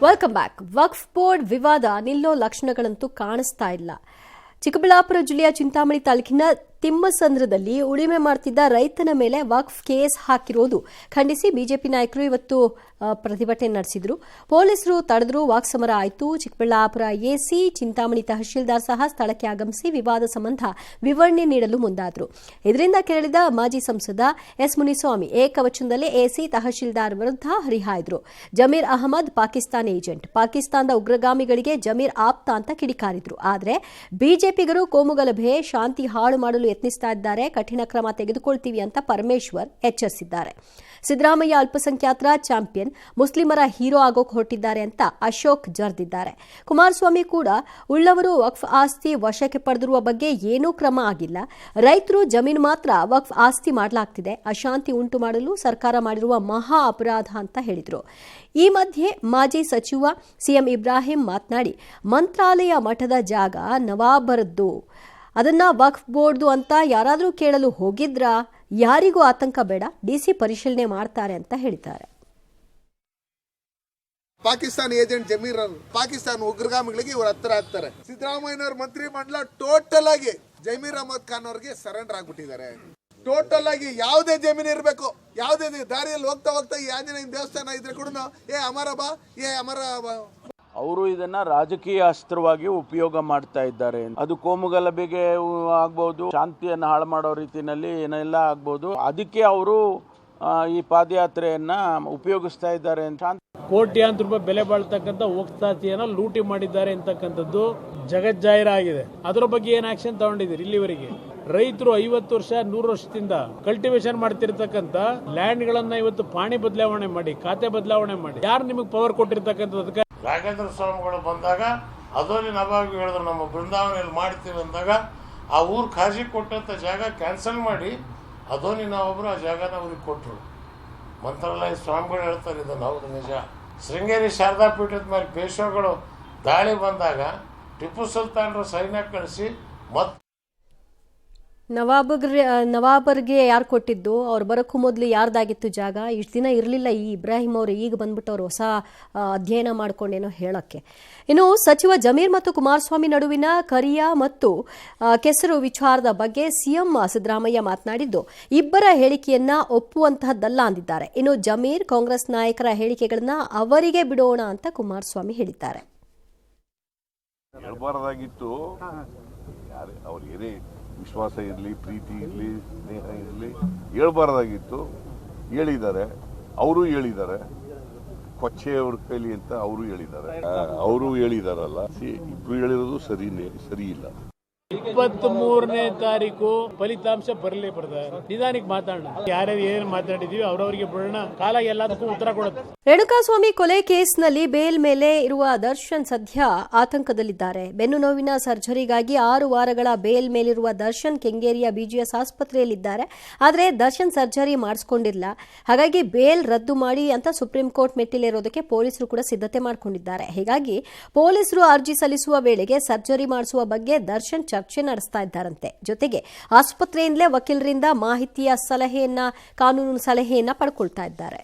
Welcome back. ವಕ್ಫ್ board ವಿವಾದ ನಿಲ್ಲೋ ಲಕ್ಷಣಗಳಂತೂ ಕಾಣಿಸ್ತಾ ಇಲ್ಲ. ಚಿಕ್ಕಬಳ್ಳಾಪುರ ಜಿಲ್ಲೆಯ ಚಿಂತಾಮಣಿ ತಾಲೂಕಿನ ತಿಮ್ಮಸಂದ್ರದಲ್ಲಿ ಉಳಿಮೆ ಮಾಡ್ತಿದ್ದ ರೈತನ ಮೇಲೆ ವಕ್ಫ್ ಕೇಸ್ ಹಾಕಿರೋದು ಖಂಡಿಸಿ ಬಿಜೆಪಿ ನಾಯಕರು ಇವತ್ತು ಪ್ರತಿಭಟನೆ ನಡೆಸಿದ್ರು. ಪೊಲೀಸರು ತಡೆದ್ರು, ವಾಕ್ಸಮರ ಆಯಿತು. ಚಿಕ್ಕಬಳ್ಳಾಪುರ ಎಸಿ, ಚಿಂತಾಮಣಿ ತಹಶೀಲ್ದಾರ್ ಸಹ ಸ್ಥಳಕ್ಕೆ ಆಗಮಿಸಿ ವಿವಾದ ಸಂಬಂಧ ವಿವರಣೆ ನೀಡಲು ಮುಂದಾದರು. ಇದರಿಂದ ಕೆರಳಿದ ಮಾಜಿ ಸಂಸದ ಎಸ್ ಮುನಿಸ್ವಾಮಿ ಏಕವಚನದಲ್ಲಿ ಎಸಿ, ತಹಶೀಲ್ದಾರ್ ವಿರುದ್ಧ ಹರಿಹಾಯ್ದರು. ಜಮೀರ್ ಅಹಮದ್ ಪಾಕಿಸ್ತಾನ ಏಜೆಂಟ್, ಪಾಕಿಸ್ತಾನದ ಉಗ್ರಗಾಮಿಗಳಿಗೆ ಜಮೀರ್ ಆಪ್ತ ಅಂತ ಕಿಡಿಕಾರಿದ್ರು. ಆದರೆ ಬಿಜೆಪಿಗರು ಕೋಮುಗಲಭೆ, ಶಾಂತಿ ಹಾಳು ಮಾಡಲು ಯತ್ನಿಸ್ತಾ ಇದ್ದಾರೆ, ಕಠಿಣ ಕ್ರಮ ತೆಗೆದುಕೊಳ್ತೀವಿ ಅಂತ ಪರಮೇಶ್ವರ್ ಎಚ್ಚರಿಸಿದ್ದಾರೆ. ಸಿದ್ದರಾಮಯ್ಯ ಅಲ್ಪಸಂಖ್ಯಾತರ ಚಾಂಪಿಯನ್, ಮುಸ್ಲಿಮರ ಹೀರೋ ಆಗೋಕೆ ಹೊರಟಿದ್ದಾರೆ ಅಂತ ಅಶೋಕ್ ಜರ್ದಿದ್ದಾರೆ. ಕುಮಾರಸ್ವಾಮಿ ಕೂಡ ಉಳ್ಳವರು ವಕ್ಫ್ ಆಸ್ತಿ ವಶಕ್ಕೆ ಪಡೆದಿರುವ ಬಗ್ಗೆ ಏನೂ ಕ್ರಮ ಆಗಿಲ್ಲ, ರೈತರು ಜಮೀನು ಮಾತ್ರ ವಕ್ಫ್ ಆಸ್ತಿ ಮಾಡಲಾಗ್ತಿದೆ, ಅಶಾಂತಿ ಉಂಟು ಮಾಡಲು ಸರ್ಕಾರ ಮಾಡಿರುವ ಮಹಾ ಅಪರಾಧ ಅಂತ ಹೇಳಿದರು. ಈ ಮಧ್ಯೆ ಮಾಜಿ ಸಚಿವ ಸಿಎಂ ಇಬ್ರಾಹಿಂ ಮಾತನಾಡಿ, ಮಂತ್ರಾಲಯ ಮಠದ ಜಾಗ ನವಾಬರದ್ದು, ಅದನ್ನ ವಕ್ಫ್ ಬೋರ್ಡ್ದು ಅಂತ ಯಾರಾದರೂ ಕೇಳಲು ಹೋಗಿದ್ರಾ? ಯಾರಿಗೂ ಆತಂಕ ಬೇಡ, ಡಿಸಿ ಪರಿಶೀಲನೆ ಮಾಡ್ತಾರೆ ಅಂತ ಹೇಳಿದ್ದಾರೆ. ಪಾಕಿಸ್ತಾನ ಏಜೆಂಟ್ ಜಮೀರ್ ಪಾಕಿಸ್ತಾನ ಉಗ್ರಗಾಮಿಗಳಿಗೆ ಇವರು ಹತ್ರ ಆಗ್ತಾರೆ. ಸಿದ್ದರಾಮಯ್ಯನವ್ರ ಮಂತ್ರಿ ಮಂಡಲ ಟೋಟಲ್ ಆಗಿ ಜಮೀರ್ ಅಹಮದ್ ಖಾನ್ ಅವ್ರಿಗೆ ಸರೆಂಡರ್ ಆಗ್ಬಿಟ್ಟಿದ್ದಾರೆ. ಟೋಟಲ್ ಆಗಿ ಯಾವುದೇ ಜಮೀನು ಇರಬೇಕು, ಯಾವುದೇ ದಾರಿಯಲ್ಲಿ ಹೋಗ್ತಾ ಹೋಗ್ತಾ ಈ ಆಂಜನೇಯ ದೇವಸ್ಥಾನ ಇದ್ರೆ ಕೂಡ ಅವರು ಇದನ್ನ ರಾಜಕೀಯ ಅಸ್ತ್ರವಾಗಿ ಉಪಯೋಗ ಮಾಡ್ತಾ ಇದ್ದಾರೆ. ಅದು ಕೋಮುಗಲಭೆಗೆ ಆಗ್ಬಹುದು, ಶಾಂತಿಯನ್ನು ಹಾಳು ಮಾಡೋ ರೀತಿಯಲ್ಲಿ ಏನೆಲ್ಲ ಆಗ್ಬಹುದು. ಅದಕ್ಕೆ ಅವರು ಈ ಪಾದಯಾತ್ರೆಯನ್ನ ಉಪಯೋಗಿಸ್ತಾ ಇದ್ದಾರೆ. ಕೋಟ್ಯಾಂತರ ರೂಪಾಯಿ ಬೆಲೆ ಬಾಳ್ತಕ್ಕಂಥ ವಕ್ಫಾಸ್ತಿಯನ್ನ ಲೂಟಿ ಮಾಡಿದ್ದಾರೆ ಅಂತಕ್ಕಂಥದ್ದು ಜಗಜ್ಜಾಹಿರ ಆಗಿದೆ. ಅದರ ಬಗ್ಗೆ ಏನ್ ಆಕ್ಷನ್ ತಗೊಂಡಿದ್ದೀರಿ? ಇಲ್ಲಿವರೆಗೆ ರೈತರು 50 ವರ್ಷ 100 ವರ್ಷದಿಂದ ಕಲ್ಟಿವೇಶನ್ ಮಾಡ್ತಿರ್ತಕ್ಕಂಥ ಲ್ಯಾಂಡ್ ಗಳನ್ನ ಇವತ್ತು ಪಾಣಿ ಬದಲಾವಣೆ ಮಾಡಿ, ಖಾತೆ ಬದಲಾವಣೆ ಮಾಡಿ, ಯಾರು ನಿಮಗೆ ಪವರ್ ಕೊಟ್ಟಿರ್ತಕ್ಕಂಥದ್ದು? ರಾಘೇಂದ್ರ ಸ್ವಾಮಿಗಳು ಬಂದಾಗ ಅದರಲ್ಲಿ ನವಾಬಿ ಹೇಳಿದ್ರು ನಮ್ಮ ಬೃಂದಾವನೆಯಲ್ಲಿ ಮಾಡ್ತೀವಿ ಅಂದಾಗ ಆ ಊರು ಖಾಜಿ ಕೊಟ್ಟಂತ ಜಾಗ ಕ್ಯಾನ್ಸಲ್ ಮಾಡಿ ಅದೋನಿ ನಾವೊಬ್ರು ಆ ಜಾಗನ ಅವ್ರಿಗೆ ಕೊಟ್ಟರು. ಮಂತ್ರಾಲಯ ಸ್ವಾಮಿಗಳು ಹೇಳ್ತಾರೆ ಇದನ್ನು, ಹೌದು ನಿಜ. ಶೃಂಗೇರಿ ಶಾರದಾ ಪೀಠದ ಮೇಲೆ ಪೇಶ್ವೆಗಳು ದಾಳಿ ಬಂದಾಗ ಟಿಪ್ಪು ಸುಲ್ತಾನರು ಸೈನ್ಯ ಕಳಿಸಿ ಮತ್ತೆ ನವಾಬರ್ಗೆ ಯಾರು ಕೊಟ್ಟಿದ್ದು? ಅವ್ರು ಬರೋಕ್ಕೂ ಮೊದಲು ಯಾರ್ದಾಗಿತ್ತು ಜಾಗ? ಇಷ್ಟು ದಿನ ಇರಲಿಲ್ಲ. ಈ ಇಬ್ರಾಹಿಂ ಅವರು ಈಗ ಬಂದ್ಬಿಟ್ಟು ಅವರು ಹೊಸ ಅಧ್ಯಯನ ಮಾಡ್ಕೊಂಡೇನೋ ಹೇಳಕ್ಕೆ. ಇನ್ನು ಸಚಿವ ಜಮೀರ್ ಮತ್ತು ಕುಮಾರಸ್ವಾಮಿ ನಡುವಿನ ಕರಿಯ ಮತ್ತು ಕೆಸರು ವಿಚಾರದ ಬಗ್ಗೆ ಸಿಎಂ ಸಿದ್ದರಾಮಯ್ಯ ಮಾತನಾಡಿದ್ದು ಇಬ್ಬರ ಹೇಳಿಕೆಯನ್ನ ಒಪ್ಪುವಂತಹದ್ದಲ್ಲ ಅಂದಿದ್ದಾರೆ. ಇನ್ನು ಜಮೀರ್ ಕಾಂಗ್ರೆಸ್ ನಾಯಕರ ಹೇಳಿಕೆಗಳನ್ನ ಅವರಿಗೆ ಬಿಡೋಣ ಅಂತ ಕುಮಾರಸ್ವಾಮಿ ಹೇಳಿದ್ದಾರೆ. ವಿಶ್ವಾಸ ಇರಲಿ, ಪ್ರೀತಿ ಇರಲಿ, ಸ್ನೇಹ ಇರಲಿ, ಹೇಳ್ಬಾರ್ದಾಗಿತ್ತು. ಹೇಳಿದ್ದಾರೆ, ಅವರು ಹೇಳಿದ್ದಾರೆ. ಕೊಚ್ಚೆಯವ್ರ ಕೈಲಿ ಅಂತ ಅವರು ಹೇಳಿದ್ದಾರೆ. ಅವರು ಹೇಳಿದಾರಲ್ಲ, ಇಬ್ರು ಹೇಳಿರೋದು ಸರಿ ಇಲ್ಲ. 23ನೇ ತಾರೀಕು ಫಲಿತಾಂಶ ಬರಲೇ ಬರ್ತಾರೆ. ನಿಧಾನಕ್ಕೆ ಮಾತಾಡೋಣ. ಯಾರ್ಯಾರು ಏನ್ ಮಾತಾಡಿದೀವಿ ಅವ್ರವರಿಗೆ ಬಿಡೋಣ. ಕಾಲ ಎಲ್ಲದಕ್ಕೂ ಉತ್ತರ ಕೊಡುತ್ತೆ. ರೇಣುಕಾಸ್ವಾಮಿ ಕೊಲೆ ಕೇಸ್ನಲ್ಲಿ ಬೇಲ್ ಮೇಲೆ ಇರುವ ದರ್ಶನ್ ಸದ್ಯ ಆತಂಕದಲ್ಲಿದ್ದಾರೆ. ಬೆನ್ನು ನೋವಿನ ಸರ್ಜರಿಗಾಗಿ 6 ವಾರಗಳ ಬೇಲ್ ಮೇಲಿರುವ ದರ್ಶನ್ ಕೆಂಗೇರಿಯ ಬಿಜಿಎಸ್ ಆಸ್ಪತ್ರೆಯಲ್ಲಿದ್ದಾರೆ. ಆದರೆ ದರ್ಶನ್ ಸರ್ಜರಿ ಮಾಡಿಸಿಕೊಂಡಿಲ್ಲ. ಹಾಗಾಗಿ ಬೇಲ್ ರದ್ದು ಮಾಡಿ ಅಂತ ಸುಪ್ರೀಂ ಕೋರ್ಟ್ ಮೆಟ್ಟಿಲೇರೋದಕ್ಕೆ ಪೊಲೀಸರು ಕೂಡ ಸಿದ್ಧತೆ ಮಾಡಿಕೊಂಡಿದ್ದಾರೆ. ಹೀಗಾಗಿ ಪೊಲೀಸರು ಅರ್ಜಿ ಸಲ್ಲಿಸುವ ವೇಳೆಗೆ ಸರ್ಜರಿ ಮಾಡಿಸುವ ಬಗ್ಗೆ ದರ್ಶನ್ ಚರ್ಚೆ ನಡೆಸ್ತಾ ಇದ್ದಾರಂತೆ. ಜೊತೆಗೆ ಆಸ್ಪತ್ರೆಯಿಂದಲೇ ವಕೀಲರಿಂದ ಕಾನೂನು ಸಲಹೆಯನ್ನ ಪಡ್ಕೊಳ್ತಾ ಇದ್ದಾರೆ.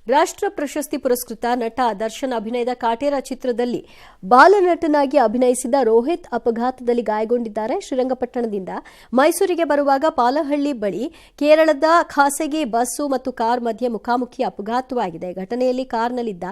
ರಾಷ್ಟ್ರ ಪ್ರಶಸ್ತಿ ಪುರಸ್ಕೃತ ನಟ ದರ್ಶನ್ ಅಭಿನಯದ ಕಾಟೇರ ಚಿತ್ರದಲ್ಲಿ ಬಾಲನಟನಾಗಿ ಅಭಿನಯಿಸಿದ ರೋಹಿತ್ ಅಪಘಾತದಲ್ಲಿ ಗಾಯಗೊಂಡಿದ್ದಾರೆ. ಶ್ರೀರಂಗಪಟ್ಟಣದಿಂದ ಮೈಸೂರಿಗೆ ಬರುವಾಗ ಪಾಲಹಳ್ಳಿ ಬಳಿ ಕೇರಳದ ಖಾಸಗಿ ಬಸ್ಸು ಮತ್ತು ಕಾರ್ ಮಧ್ಯೆ ಮುಖಾಮುಖಿ ಅಪಘಾತವಾಗಿದೆ. ಘಟನೆಯಲ್ಲಿ ಕಾರ್ನಲ್ಲಿದ್ದ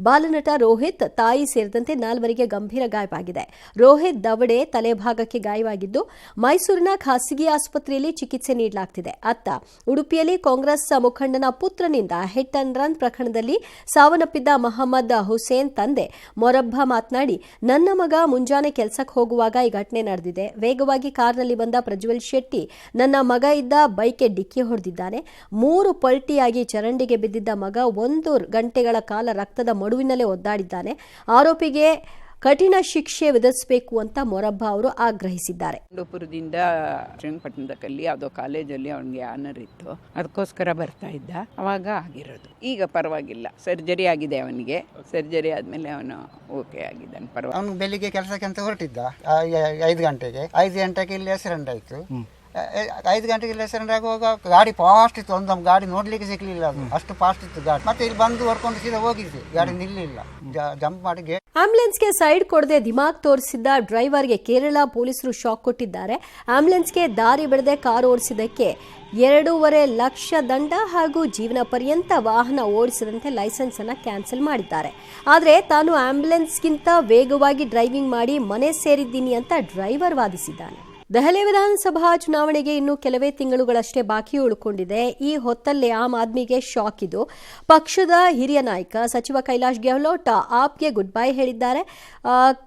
ಬಾಲನಟ ರೋಹಿತ್, ತಾಯಿ ಸೇರಿದಂತೆ 4 ಗಂಭೀರ ಗಾಯವಾಗಿದೆ. ರೋಹಿತ್ ದವಡೆ, ತಲೆಭಾಗಕ್ಕೆ ಗಾಯವಾಗಿದ್ದು ಮೈಸೂರಿನ ಖಾಸಗಿ ಆಸ್ಪತ್ರೆಯಲ್ಲಿ ಚಿಕಿತ್ಸೆ ನೀಡಲಾಗುತ್ತಿದೆ. ಅತ್ತ ಉಡುಪಿಯಲ್ಲಿ ಕಾಂಗ್ರೆಸ್ ಮುಖಂಡನ ಪುತ್ರನಿಂದ ಹಿಟ್ ಅಂಡ್ ರನ್ ಪ್ರಕರಣದಲ್ಲಿ ಸಾವನ್ನಪ್ಪಿದ್ದ ಮೊಹಮ್ಮದ್ ಹುಸೇನ್ ತಂದೆ ಮೊರಬ್ಬ ಮಾತನಾಡಿ, ನನ್ನ ಮಗ ಮುಂಜಾನೆ ಕೆಲಸಕ್ಕೆ ಹೋಗುವಾಗ ಈ ಘಟನೆ ನಡೆದಿದೆ. ವೇಗವಾಗಿ ಕಾರ್ನಲ್ಲಿ ಬಂದ ಪ್ರಜ್ವಲ್ ಶೆಟ್ಟಿ ನನ್ನ ಮಗ ಇದ್ದ ಬೈಕ್ಗೆ ಡಿಕ್ಕಿ ಹೊಡೆದಿದ್ದಾನೆ. 3 ಪಲ್ಟಿಯಾಗಿ ಚರಂಡಿಗೆ ಬಿದ್ದಿದ್ದ ಮಗ 1 ಗಂಟೆಗಳ ಕಾಲ ರಕ್ತದ ಮಡುವಿನಲ್ಲೇ ಒದ್ದಾಡಿದ್ದಾನೆ. ಆರೋಪಿಗೆ ಕಠಿಣ ಶಿಕ್ಷೆ ವಿಧಿಸಬೇಕು ಅಂತ ಮೊರಬ್ಬ ಅವರು ಆಗ್ರಹಿಸಿದ್ದಾರೆ. ಉಡುಪುರದಿಂದ ಶ್ರೀರಂಗಪಟ್ಟಣದಲ್ಲಿ ಯಾವುದೋ ಕಾಲೇಜಲ್ಲಿ ಅವನಿಗೆ ಆನರ್ ಇತ್ತು, ಅದಕ್ಕೋಸ್ಕರ ಬರ್ತಾ ಇದ್ದ. ಅವಾಗ ಆಗಿರೋದು. ಈಗ ಪರವಾಗಿಲ್ಲ, ಸರ್ಜರಿ ಆಗಿದೆ ಅವನಿಗೆ. ಸರ್ಜರಿ ಆದ್ಮೇಲೆ ಅವನು ಓಕೆ ಆಗಿದ್ದಾನೆ, ಪರವಾಗಿಲ್ಲ. ಅವನು ಬೆಳಿಗ್ಗೆ ಕೆಲಸಕ್ಕೆ ಅಂತ ಹೊರಟಿದ್ದ 5 ಗಂಟೆಗೆ. 5 ಗಂಟೆಗೆ ಇಲ್ಲಿ ಆಕ್ಸಿಡೆಂಟ್ ಆಯ್ತು. 5 ಗಂಟೆಗೆಲ್ಲ ಸರೆಂಡರ್ ಆಗುವಾಗ ಗಾಡಿ ಫಾಸ್ಟ್ ಇತ್ತು, ಒಂದು ಗಾಡಿ ನೋಡ್ಲಿಕ್ಕೆ ಸಿಗ್ಲಿಲ್ಲ, ಅದು ಅಷ್ಟು ಫಾಸ್ಟ್ ಇತ್ತು ಗಾಡಿ. ಮತ್ತೆ ಇಲ್ಲಿ ಬಂದು ಹೊಡ್ಕೊಂಡು ಸೀದಾ ಹೋಗಿದ್ವಿ, ಗಾಡಿ ನಿಲ್ಲಿಲ್ಲ, ಜಂಪ್ ಮಾಡಿ ಗೇಟ್. ಆಂಬ್ಯುಲೆನ್ಸ್ಗೆ ಸೈಡ್ ಕೊಡದೆ ದಿಮಾಗ್ ತೋರಿಸಿದ್ದ ಡ್ರೈವರ್ಗೆ ಕೇರಳ ಪೊಲೀಸರು ಶಾಕ್ ಕೊಟ್ಟಿದ್ದಾರೆ. ಆಂಬ್ಯುಲೆನ್ಸ್ಗೆ ದಾರಿ ಬಿಡದೆ ಕಾರು ಓಡಿಸಿದ್ದಕ್ಕೆ 2.5 ಲಕ್ಷ ದಂಡ ಹಾಗೂ ಜೀವನ ಪರ್ಯಂತ ವಾಹನ ಓಡಿಸದಂತೆ ಲೈಸೆನ್ಸ್ ಅನ್ನು ಕ್ಯಾನ್ಸಲ್ ಮಾಡಿದ್ದಾರೆ. ಆದರೆ ತಾನು ಆಂಬ್ಯುಲೆನ್ಸ್ಗಿಂತ ವೇಗವಾಗಿ ಡ್ರೈವಿಂಗ್ ಮಾಡಿ ಮನೆ ಸೇರಿದ್ದೀನಿ ಅಂತ ಡ್ರೈವರ್ ವಾದಿಸಿದ್ದಾನೆ. ದೆಹಲಿ ವಿಧಾನಸಭಾ ಚುನಾವಣೆಗೆ ಇನ್ನು ಕೆಲವೇ ತಿಂಗಳುಗಳಷ್ಟೇ ಬಾಕಿ ಉಳ್ಕೊಂಡಿದೆ. ಈ ಹೊತ್ತಲ್ಲೇ ಆಮ್ ಆದ್ಮಿಗೆ ಶಾಕ್ ಇದು. ಪಕ್ಷದ ಹಿರಿಯ ನಾಯಕ ಸಚಿವ ಕೈಲಾಶ್ ಗೆಹ್ಲೋಟ್ ಆಪ್ಗೆ ಗುಡ್ ಬೈ ಹೇಳಿದ್ದಾರೆ.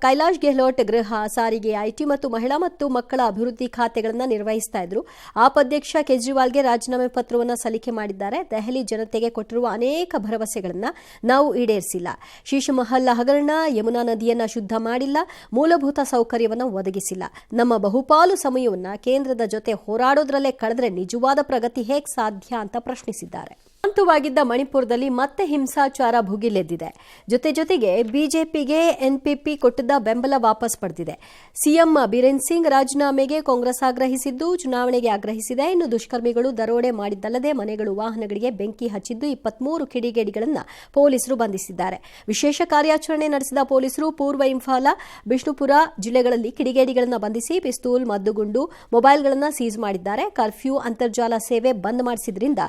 ಕೈಲಾಶ್ ಗೆಹ್ಲೋಟ್ ಗೃಹ, ಸಾರಿಗೆ, ಐಟಿ ಮತ್ತು ಮಹಿಳಾ ಮತ್ತು ಮಕ್ಕಳ ಅಭಿವೃದ್ಧಿ ಖಾತೆಗಳನ್ನು ನಿರ್ವಹಿಸ್ತಾ ಇದ್ರು. ಆಪ್ ಅಧ್ಯಕ್ಷ ಕೇಜ್ರಿವಾಲ್ಗೆ ರಾಜೀನಾಮೆ ಪತ್ರವನ್ನು ಸಲ್ಲಿಕೆ ಮಾಡಿದ್ದಾರೆ. ದೆಹಲಿ ಜನತೆಗೆ ಕೊಟ್ಟಿರುವ ಅನೇಕ ಭರವಸೆಗಳನ್ನು ನಾವು ಈಡೇರಿಸಿಲ್ಲ. ಶೀಶಮಹಲ್ ಹಗರಣ, ಯಮುನಾ ನದಿಯನ್ನು ಶುದ್ಧ ಮಾಡಿಲ್ಲ, ಮೂಲಭೂತ ಸೌಕರ್ಯವನ್ನು ಒದಗಿಸಿಲ್ಲ. ನಮ್ಮ ಬಹುಪಾಲು ಸಮಯವನ್ನ ಕೇಂದ್ರದ ಜೊತೆ ಹೋರಾಡೋದ್ರಲ್ಲೇ ಕಳೆದ್ರೆ ನಿಜವಾದ ಪ್ರಗತಿ ಹೇಗೆ ಸಾಧ್ಯ ಅಂತ ಪ್ರಶ್ನಿಸಿದ್ದಾರೆ. ಶಾಂತವಾಗಿದ್ದ ಮಣಿಪುರದಲ್ಲಿ ಮತ್ತೆ ಹಿಂಸಾಚಾರ ಭುಗಿಲೆದ್ದಿದೆ. ಜೊತೆಗೆ ಬಿಜೆಪಿಗೆ ಎನ್ಪಿಪಿ ಕೊಟ್ಟಿದ್ದ ಬೆಂಬಲ ವಾಪಸ್ ಪಡೆದಿದೆ. ಸಿಎಂ ಬೀರೇನ್ ಸಿಂಗ್ ರಾಜೀನಾಮೆಗೆ ಕಾಂಗ್ರೆಸ್ ಆಗ್ರಹಿಸಿದ್ದು, ಚುನಾವಣೆಗೆ ಆಗ್ರಹಿಸಿದೆ. ಇನ್ನು ದುಷ್ಕರ್ಮಿಗಳು ದರೋಡೆ ಮಾಡಿದ್ದಲ್ಲದೆ ಮನೆಗಳು, ವಾಹನಗಳಿಗೆ ಬೆಂಕಿ ಹಚ್ಚಿದ್ದು 23 ಕಿಡಿಗೇಡಿಗಳನ್ನು ಪೊಲೀಸರು ಬಂಧಿಸಿದ್ದಾರೆ. ವಿಶೇಷ ಕಾರ್ಯಾಚರಣೆ ನಡೆಸಿದ ಪೊಲೀಸರು ಪೂರ್ವ ಇಂಫಾಲ, ಬಿಷ್ಣುಪುರ ಜಿಲ್ಲೆಗಳಲ್ಲಿ ಕಿಡಿಗೇಡಿಗಳನ್ನು ಬಂಧಿಸಿ ಪಿಸ್ತೂಲ್, ಮದ್ದುಗುಂಡು, ಮೊಬೈಲ್ಗಳನ್ನು ಸೀಸ್ ಮಾಡಿದ್ದಾರೆ. ಕರ್ಫ್ಯೂ, ಅಂತರ್ಜಾಲ ಸೇವೆ ಬಂದ್ ಮಾಡಿಸಿದ್ರಿಂದ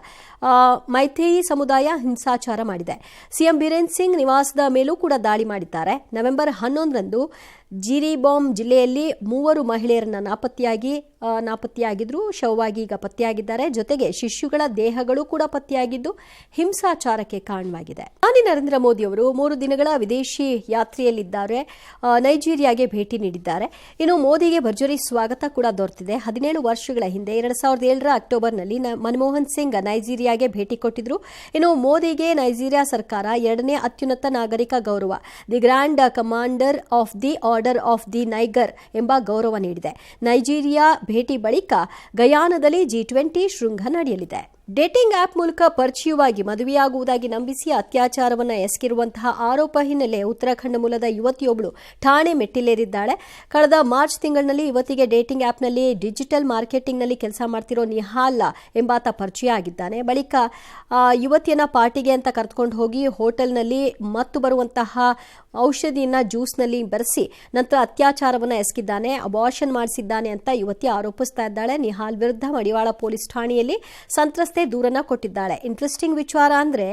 ಮೈಥೇಯಿ ಸಮುದಾಯ ಹಿಂಸಾಚಾರ ಮಾಡಿದೆ. ಸಿಎಂ ಬೀರೇನ್ ಸಿಂಗ್ ನಿವಾಸದ ಮೇಲೂ ಕೂಡ ದಾಳಿ ಮಾಡಿದ್ದಾರೆ. ನವೆಂಬರ್ 11ರಂದು ಜಿರಿಬಾಮ್ ಜಿಲ್ಲೆಯಲ್ಲಿ 3 ಮಹಿಳೆಯರನ್ನ ನಾಪತ್ತೆಯಾಗಿದ್ರು, ಶವವಾಗಿ ಈಗ ಪತ್ತೆಯಾಗಿದ್ದಾರೆ. ಜೊತೆಗೆ ಶಿಶುಗಳ ದೇಹಗಳು ಕೂಡ ಪತ್ತೆಯಾಗಿದ್ದು ಹಿಂಸಾಚಾರಕ್ಕೆ ಕಾರಣವಾಗಿದೆ. ಪ್ರಧಾನಿ ನರೇಂದ್ರ ಮೋದಿ ಅವರು 3 ದಿನಗಳ ವಿದೇಶಿ ಯಾತ್ರೆಯಲ್ಲಿದ್ದಾರೆ. ನೈಜೀರಿಯಾಗೆ ಭೇಟಿ ನೀಡಿದ್ದಾರೆ. ಇನ್ನು ಮೋದಿಗೆ ಭರ್ಜರಿ ಸ್ವಾಗತ ಕೂಡ ದೊರೆತಿದೆ. 17 ವರ್ಷಗಳ ಹಿಂದೆ 2007ರ ಅಕ್ಟೋಬರ್ನಲ್ಲಿ ಮನಮೋಹನ್ ಸಿಂಗ್ ನೈಜೀರಿಯಾಗೆ ಭೇಟಿ ಕೊಟ್ಟಿದ್ರು. ಇನ್ನು ಮೋದಿಗೆ ನೈಜೀರಿಯಾ ಸರ್ಕಾರ 2ನೇ ಅತ್ಯುನ್ನತ ನಾಗರಿಕ ಗೌರವ the grand commander of the order of the Niger ಎಂಬ ಗೌರವ ನೀಡಿದೆ. ನೈಜೀರಿಯಾ ಭೇಟಿ ಬಳಿಕ ಗಯಾನದಲ್ಲಿ G20 ಶೃಂಗ ನಡೆಯಲಿದೆ. ಡೇಟಿಂಗ್ ಆಪ್ ಮೂಲಕ ಪರಿಚಯವಾಗಿ ಮದುವೆಯಾಗುವುದಾಗಿ ನಂಬಿಸಿ ಅತ್ಯಾಚಾರವನ್ನು ಎಸಗಿರುವಂತಹ ಆರೋಪ ಹಿನ್ನೆಲೆ ಉತ್ತರಾಖಂಡ ಮೂಲದ ಯುವತಿಯೊಬ್ಬಳು ಠಾಣೆ ಮೆಟ್ಟಿಲೇರಿದ್ದಾಳೆ. ಕಳೆದ ಮಾರ್ಚ್ ತಿಂಗಳಿನಲ್ಲಿ ಯುವತಿಗೆ ಡೇಟಿಂಗ್ ಆಪ್ನಲ್ಲಿ ಡಿಜಿಟಲ್ ಮಾರ್ಕೆಟಿಂಗ್ನಲ್ಲಿ ಕೆಲಸ ಮಾಡ್ತಿರೋ ನಿಹಾಲ್ ಎಂಬಾತ ಪರಿಚಯ ಆಗಿದ್ದಾನೆ. ಬಳಿಕ ಯುವತಿಯನ್ನ ಪಾರ್ಟಿಗೆ ಅಂತ ಕರೆದುಕೊಂಡು ಹೋಗಿ ಹೋಟೆಲ್ನಲ್ಲಿ ಮತ್ತು ಬರುವಂತಹ ಔಷಧಿಯನ್ನ ಜ್ಯೂಸ್ನಲ್ಲಿ ಬೆರೆಸಿ ನಂತರ ಅತ್ಯಾಚಾರವನ್ನು ಎಸಗಿದ್ದಾನೆ, ಅಬಾರ್ಷನ್ ಮಾಡಿಸಿದ್ದಾನೆ ಅಂತ ಯುವತಿ ಆರೋಪಿಸ್ತಾ ಇದ್ದಾಳೆ. ನಿಹಾಲ್ ವಿರುದ್ಧ ಮಡಿವಾಳ ಪೊಲೀಸ್ ಠಾಣೆಯಲ್ಲಿ ಸಂತ್ರಸ್ತೆ ದೂರನ್ನ ಕೊಟ್ಟಿದ್ದಾಳೆ. ಇಂಟ್ರೆಸ್ಟಿಂಗ್ ವಿಚಾರ ಅಂದ್ರೆ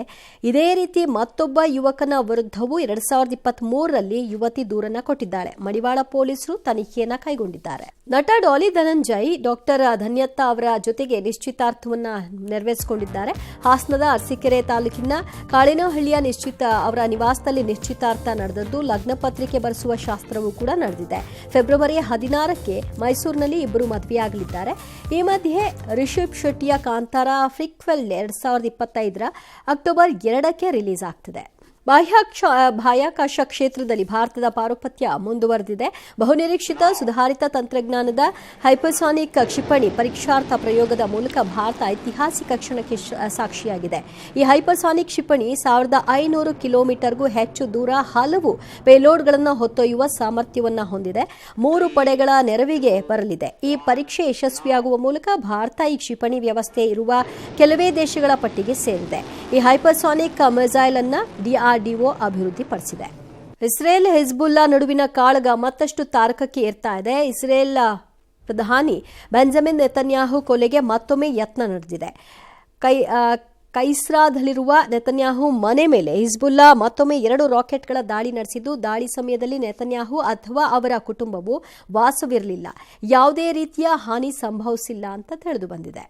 ಇದೇ ರೀತಿ ಮತ್ತೊಬ್ಬ ಯುವಕನ ವಿರುದ್ಧವೂ 2023ರಲ್ಲಿ ಯುವತಿ ದೂರನ್ನ ಕೊಟ್ಟಿದ್ದಾಳೆ. ಮಡಿವಾಳ ಪೊಲೀಸರು ತನಿಖೆಯನ್ನ ಕೈಗೊಂಡಿದ್ದಾರೆ. ನಟ ಡಾಲಿ ಧನಂಜಯ್ ಡಾಕ್ಟರ್ ಧನ್ಯತಾ ಅವರ ಜೊತೆಗೆ ನಿಶ್ಚಿತಾರ್ಥವನ್ನ ನೆರವೇರಿಸಿಕೊಂಡಿದ್ದಾರೆ. ಹಾಸನದ ಅರಸೀಕೆರೆ ತಾಲೂಕಿನ ಕಾಳಿನಹಳ್ಳಿಯ ಅವರ ನಿವಾಸದಲ್ಲಿ ನಿಶ್ಚಿತಾರ್ಥ ನಡೆದದ್ದು. ಲಗ್ನ ಪತ್ರಿಕೆ ಬರೆಸುವ ಶಾಸ್ತ್ರವೂ ಕೂಡ ನಡೆದಿದೆ. ಫೆಬ್ರವರಿ 16ಕ್ಕೆ ಮೈಸೂರಿನಲ್ಲಿ ಇಬ್ಬರು ಮದುವೆಯಾಗಲಿದ್ದಾರೆ. ಈ ಮಧ್ಯೆ ರಿಷಬ್ ಶೆಟ್ಟಿಯ ಕಾಂತಾರ ಫ್ರಿಕ್ವೆಲ್ 2025ರ ಅಕ್ಟೋಬರ್ 2ಕ್ಕೆ ರಿಲೀಸ್ ಆಗ್ತಿದೆ. ಬಾಹ್ಯಾಕಾಶ ಕ್ಷೇತ್ರದಲ್ಲಿ ಭಾರತದ ಪಾರುಪತ್ಯ ಮುಂದುವರೆದಿದೆ. ಬಹುನಿರೀಕ್ಷಿತ ಸುಧಾರಿತ ತಂತ್ರಜ್ಞಾನದ ಹೈಪರ್ಸಾನಿಕ್ ಕ್ಷಿಪಣಿ ಪರೀಕ್ಷಾರ್ಥ ಪ್ರಯೋಗದ ಮೂಲಕ ಭಾರತ ಐತಿಹಾಸಿಕ ಕ್ಷಣಕ್ಕೆ ಸಾಕ್ಷಿಯಾಗಿದೆ. ಈ ಹೈಪರ್ಸಾನಿಕ್ ಕ್ಷಿಪಣಿ 1500 ಕಿಲೋಮೀಟರ್ಗೂ ಹೆಚ್ಚು ದೂರ ಹಲವು ಪೇಲೋಡ್ಗಳನ್ನು ಹೊತ್ತೊಯ್ಯುವ ಸಾಮರ್ಥ್ಯವನ್ನು ಹೊಂದಿದೆ. 3 ಪಡೆಗಳ ನೆರವಿಗೆ ಬರಲಿದೆ. ಈ ಪರೀಕ್ಷೆ ಯಶಸ್ವಿಯಾಗುವ ಮೂಲಕ ಭಾರತ ಈ ಕ್ಷಿಪಣಿ ವ್ಯವಸ್ಥೆ ಇರುವ ಕೆಲವೇ ದೇಶಗಳ ಪಟ್ಟಿಗೆ ಸೇರಿದೆ. ಈ ಹೈಪರ್ಸಾನಿಕ್ ಮಿಸೈಲ್ ಅನ್ನು DRDO ಅಭಿವೃದ್ಧಿಪಡಿಸಿದೆ. ಇಸ್ರೇಲ್ ಹಿಜ್ಬುಲ್ಲಾ ನಡುವಿನ ಕಾಳಗ ಮತ್ತಷ್ಟು ತಾರಕಕ್ಕೆ ಏರ್ತಾ ಇದೆ. ಇಸ್ರೇಲ್ ಪ್ರಧಾನಿ ಬೆಂಜಮಿನ್ ನೆತನ್ಯಾಹು ಕೊಲೆಗೆ ಮತ್ತೊಮ್ಮೆ ಯತ್ನ ನಡೆದಿದೆ. ಕೈಸ್ರಾದಲ್ಲಿರುವ ನೆತನ್ಯಾಹು ಮನೆ ಮೇಲೆ ಹಿಜ್ಬುಲ್ಲಾ ಮತ್ತೊಮ್ಮೆ 2 ರಾಕೆಟ್ಗಳ ದಾಳಿ ನಡೆಸಿದ್ದು, ದಾಳಿ ಸಮಯದಲ್ಲಿ ನೆತನ್ಯಾಹು ಅಥವಾ ಅವರ ಕುಟುಂಬವು ವಾಸವಿರಲಿಲ್ಲ. ಯಾವುದೇ ರೀತಿಯ ಹಾನಿ ಸಂಭವಿಸಿಲ್ಲ ಅಂತ ತಿಳಿದು ಬಂದಿದೆ.